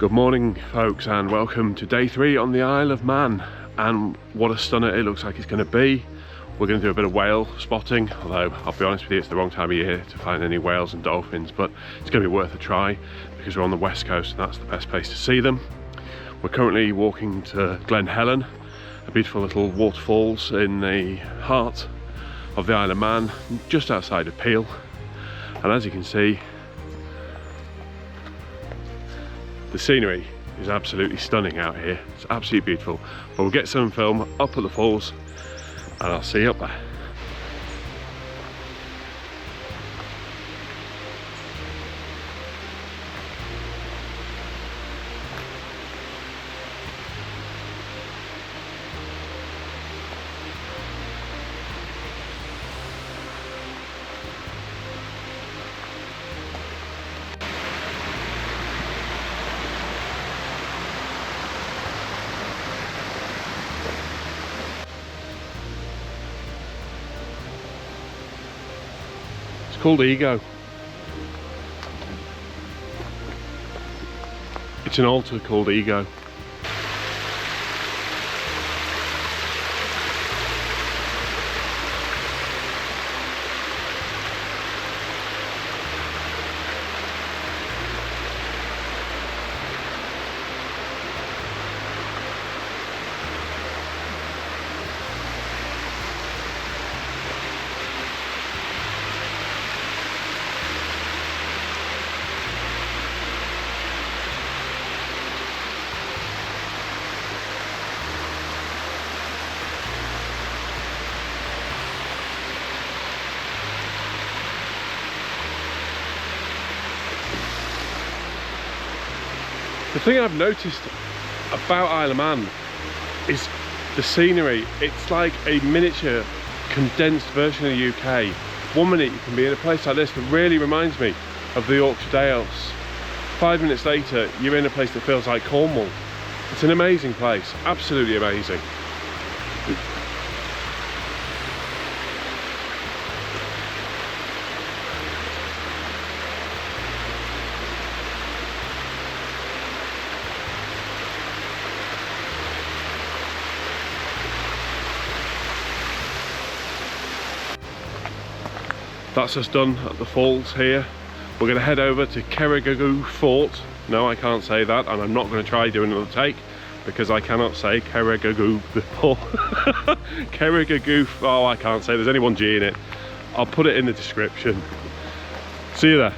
Good morning folks, and welcome to day 3 on the Isle of Man. And what a stunner it looks like it's going to be. We're going to do a bit of whale spotting, although I'll be honest with you, it's the wrong time of year to find any whales and dolphins, but it's going to be worth a try because we're on the west coast and that's the best place to see them. We're currently walking to Glen Helen, a beautiful little waterfalls in the heart of the Isle of Man, just outside of Peel. And as you can see, the scenery is absolutely stunning out here. It's absolutely beautiful. But we'll get some film up at the falls and I'll see you up there. Called Ego. It's an altar called Ego. The thing I've noticed about Isle of Man is the scenery. It's like a miniature condensed version of the UK. 1 minute you can be in a place like this that really reminds me of the Yorkshire Dales. 5 minutes later you're in a place that feels like Cornwall. It's an amazing place, absolutely amazing. That's us done at the falls here. We're going to head over to Kerroogarroo Fort. No, I can't say that, and I'm not going to try doing another take because I cannot say Kerroogarroo before. Kerroogarroo, oh, I can't say, there's only one G in it. I'll put it in the description. See you there.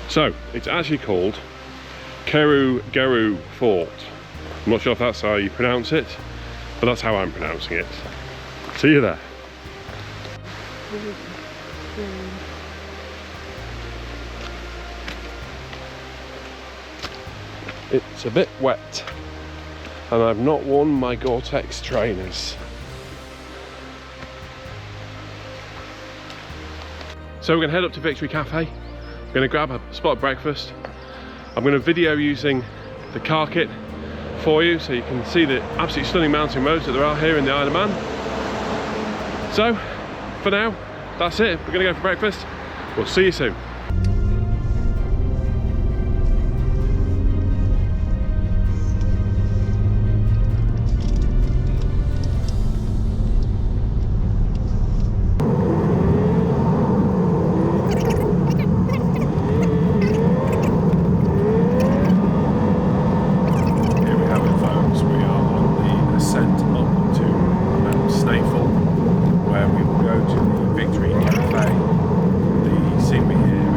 So, it's actually called Kerroogarroo Fort. I'm not sure if that's how you pronounce it, but that's how I'm pronouncing it. See you there. It's a bit wet and I've not worn my Gore-Tex trainers. So we're going to head up to Victory Cafe. We're going to grab a spot of breakfast. I'm going to video using the car kit for you so you can see the absolutely stunning mountain roads that there are here in the Isle of Man. So for now, that's it. We're going to go for breakfast. We'll see you soon. Here we have it, folks. We are on the ascent up to Mount Snaefell, where we will go to the Victory Cafe. The scenery here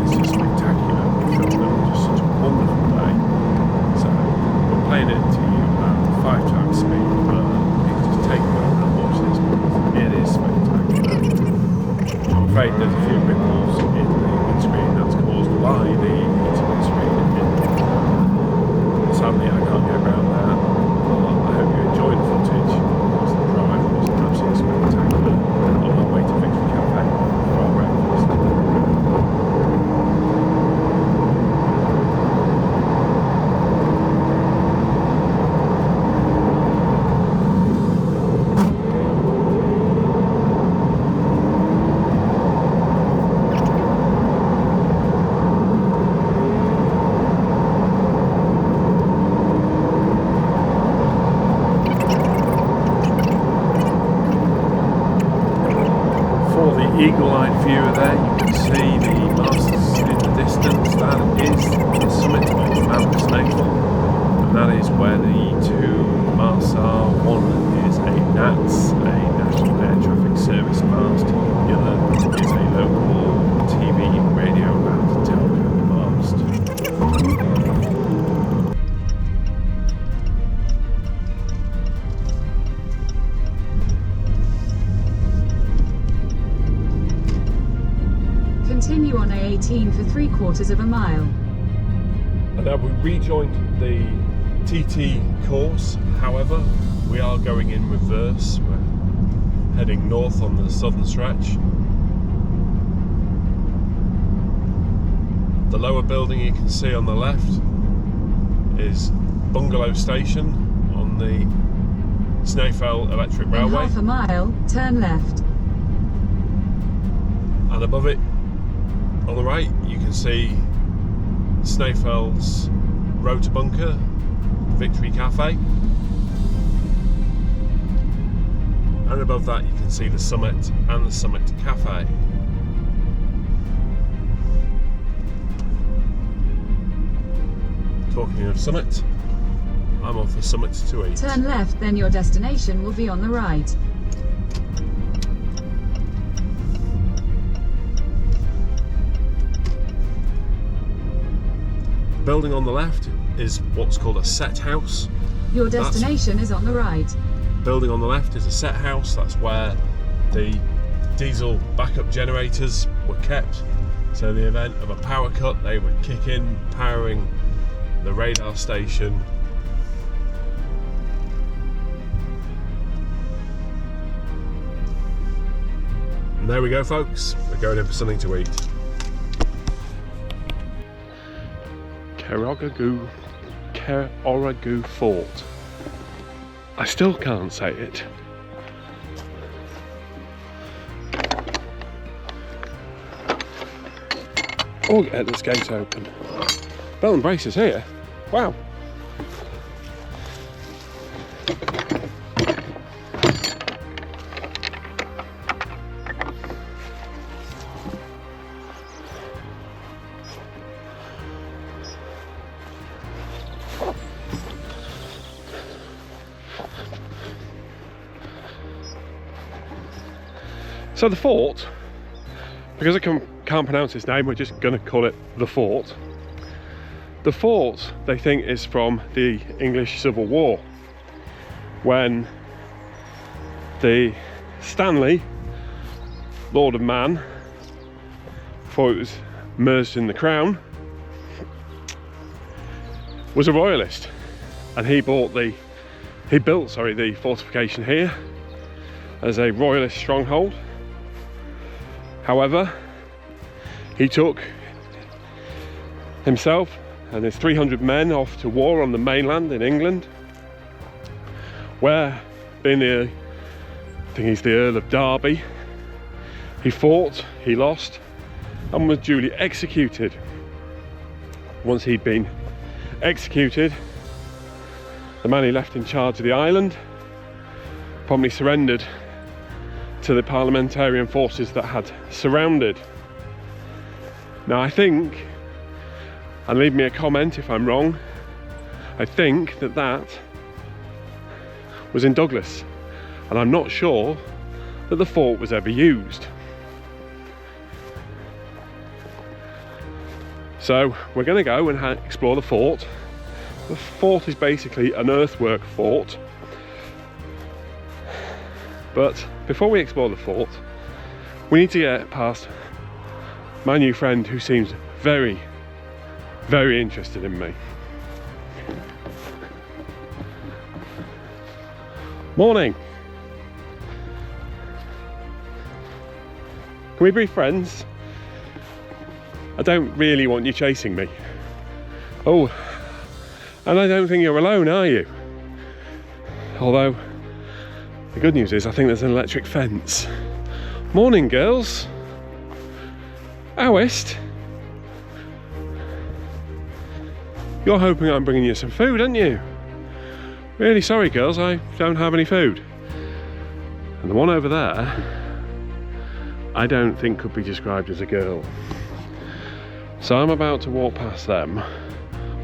line viewer there. You can see the masts in the distance. That is the summit of Mount Snaefell, and that is where the two masts are. One is a NATS, a National Air Traffic Service mast. The other is a local TV radio and telco mast. Continue on A18 for 3/4 of a mile. And now we rejoined the TT course, however, we are going in reverse. We're heading north on the southern stretch. The lower building you can see on the left is Bungalow Station on the Snaefell Electric Railway. In half a mile, turn left. And above it, on the right, you can see Snaefell's Road to Bunker, Victory Cafe. And above that you can see the summit and the Summit Cafe. Talking of summit, I'm off for Summit to eat. Turn left, then your destination will be on the right. Building on the left is what's called a set house. Your destination is on the right. Building on the left is a set house. That's where the diesel backup generators were kept. So in the event of a power cut, they would kick in, powering the radar station. And there we go, folks. We're going in for something to eat. Kerroogarroo Fort. I still can't say it. Oh, get this gate open. Belt and braces here. Wow. So the fort, because I can't pronounce its name, we're just going to call it the fort. The fort, they think, is from the English Civil War, when the Stanley, Lord of Man, before it was merged in the crown, was a royalist, and he built the fortification here as a royalist stronghold. However, he took himself and his 300 men off to war on the mainland in England, where, being I think he's the Earl of Derby, he fought, he lost, and was duly executed. Once he'd been executed, the man he left in charge of the island promptly surrendered to the parliamentarian forces that had surrounded. Now I think, and leave me a comment if I'm wrong, I think that was in Douglas, and I'm not sure that the fort was ever used. So we're going to go and explore the fort. The fort is basically an earthwork fort, but before we explore the fort, we need to get past my new friend, who seems very, very interested in me. Morning. Can we be friends? I don't really want you chasing me. Oh, and I don't think you're alone, are you? Although, the good news is I think there's an electric fence. Morning, girls. Oust. You're hoping I'm bringing you some food, aren't you? Really sorry, girls, I don't have any food. And the one over there, I don't think could be described as a girl. So I'm about to walk past them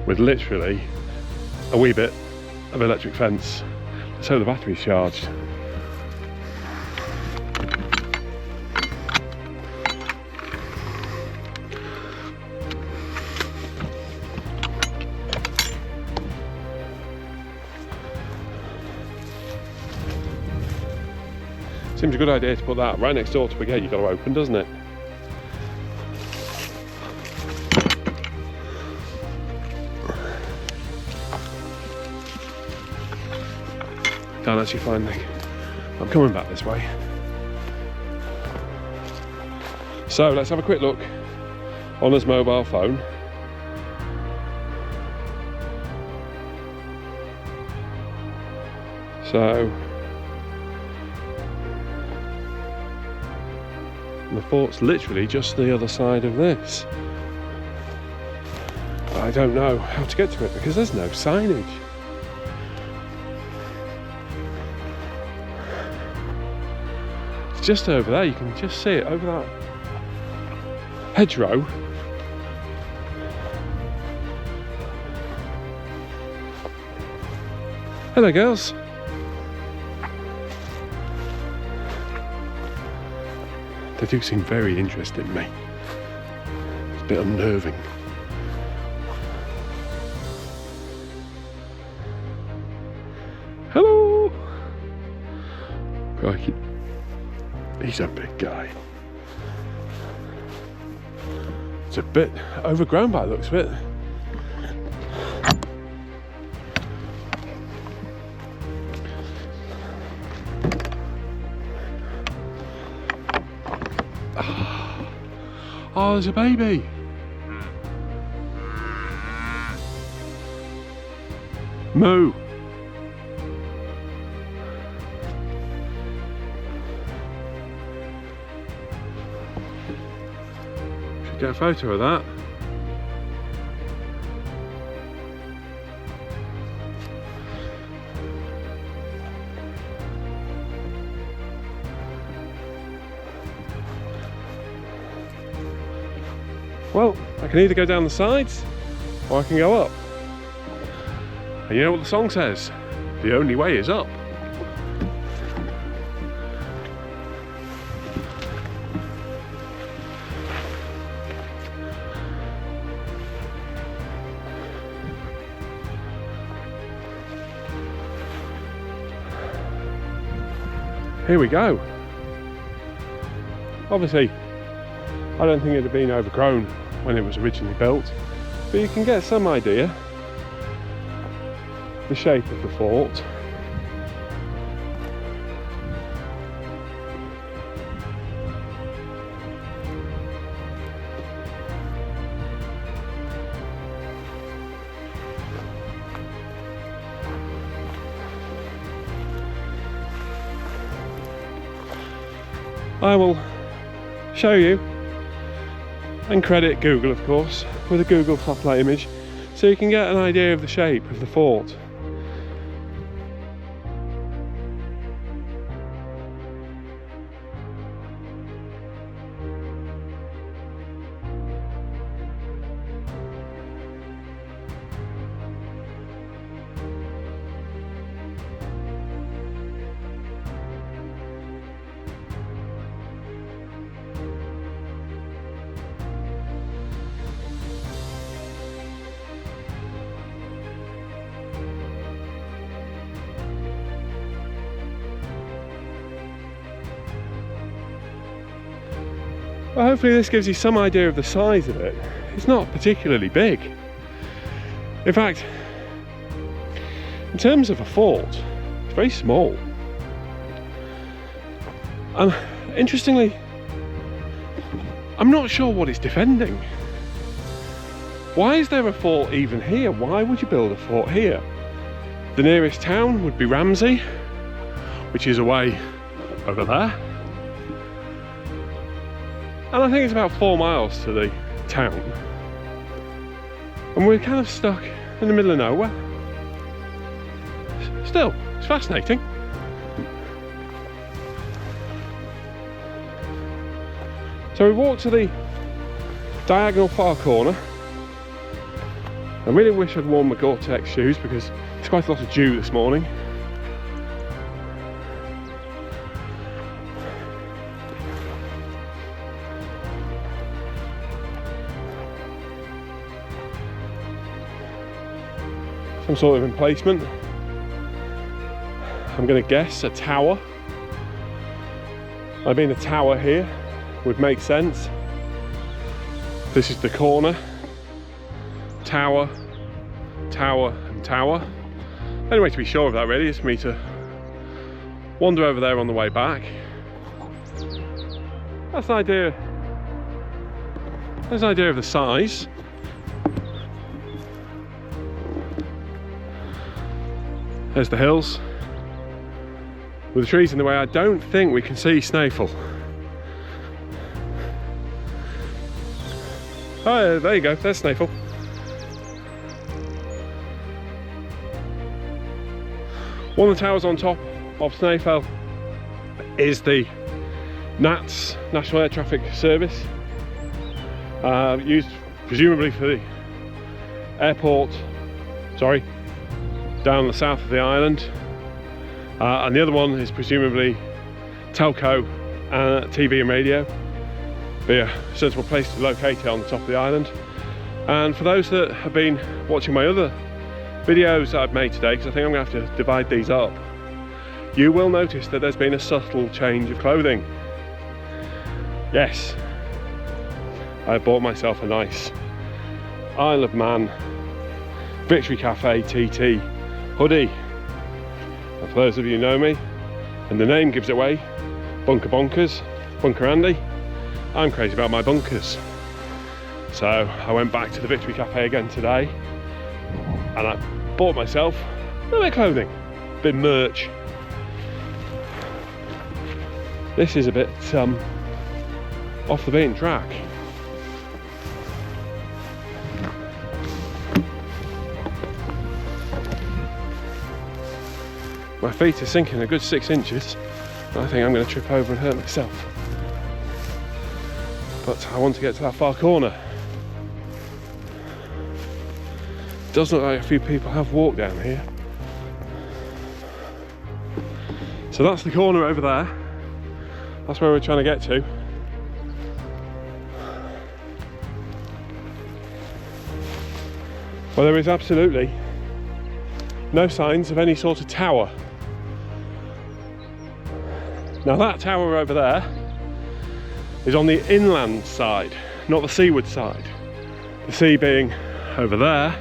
with literally a wee bit of electric fence. Let's hope the battery's charged. Seems a good idea to put that right next door to a gate you've got to open, doesn't it? Can't actually find the... I'm coming back this way. So let's have a quick look on his mobile phone. So the fort's literally just the other side of this. I don't know how to get to it because there's no signage. It's just over there, you can just see it over that hedgerow. Hello girls. They do seem very interested in me. It's a bit unnerving. Hello! Crikey. He's a big guy. It's a bit overgrown by the looks of it. Oh, there's a baby. Moo. Should get a photo of that. Well, I can either go down the sides or I can go up. And you know what the song says? The only way is up. Here we go. Obviously, I don't think it had been overgrown when it was originally built, but you can get some idea the shape of the fort. I will show you and credit Google, of course, with a Google satellite image so you can get an idea of the shape of the fort. Well, hopefully this gives you some idea of the size of it. It's not particularly big. In fact, in terms of a fort, it's very small. And interestingly, I'm not sure what it's defending. Why is there a fort even here? Why would you build a fort here? The nearest town would be Ramsey, which is away over there. And I think it's about 4 miles to the town. And we're kind of stuck in the middle of nowhere. Still, it's fascinating. So we walked to the diagonal far corner. I really wish I'd worn my Gore-Tex shoes because there's quite a lot of dew this morning. Some sort of emplacement. I'm going to guess a tower. I mean, a tower here would make sense. This is the corner. Tower, tower, and tower. Anyway, to be sure of that really is for me to wander over there on the way back. That's an idea. There's an idea of the size. There's the hills. With the trees in the way, I don't think we can see Snaefell. Oh, there you go, there's Snaefell. One of the towers on top of Snaefell is the NATS, National Air Traffic Service, used presumably for the airport, down the south of the island. And the other one is presumably telco, TV and radio. Be a sensible place to locate it on the top of the island. And for those that have been watching my other videos that I've made today, because I think I'm going to have to divide these up, you will notice that there's been a subtle change of clothing. Yes, I bought myself a nice Isle of Man Victory Cafe TT hoodie. And for those of you who know me, and the name gives it away, Bunker Bonkers, Bunker Andy, I'm crazy about my bunkers. So I went back to the Victory Cafe again today and I bought myself a little bit of clothing, a bit of merch. This is a bit off the beaten track. My feet are sinking a good 6 inches. I think I'm going to trip over and hurt myself. But I want to get to that far corner. It does look like a few people have walked down here. So that's the corner over there. That's where we're trying to get to. Well, there is absolutely no signs of any sort of tower. Now that tower over there is on the inland side, not the seaward side. The sea being over there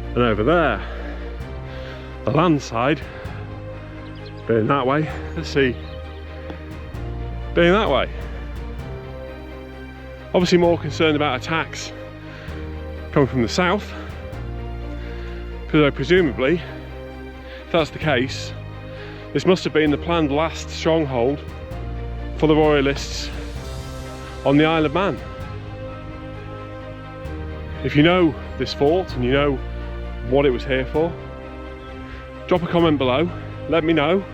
and over there. The land side being that way, the sea being that way. Obviously more concerned about attacks coming from the south, because presumably, if that's the case, this must have been the planned last stronghold for the Royalists on the Isle of Man. If you know this fort and you know what it was here for, drop a comment below, let me know.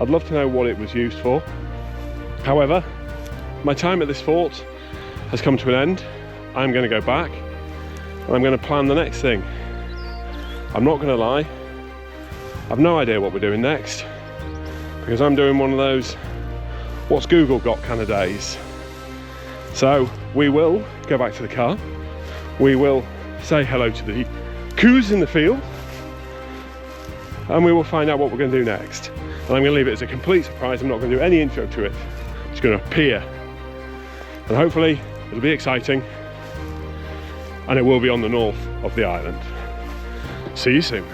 I'd love to know what it was used for. However, my time at this fort has come to an end. I'm going to go back and I'm going to plan the next thing. I'm not going to lie, I've no idea what we're doing next, because I'm doing one of those what's Google got kind of days. So we will go back to the car, we will say hello to the coos in the field, and we will find out what we're going to do next. And I'm going to leave it as a complete surprise. I'm not going to do any intro to it. It's going to appear, and hopefully it'll be exciting, and it will be on the north of the island. See you soon.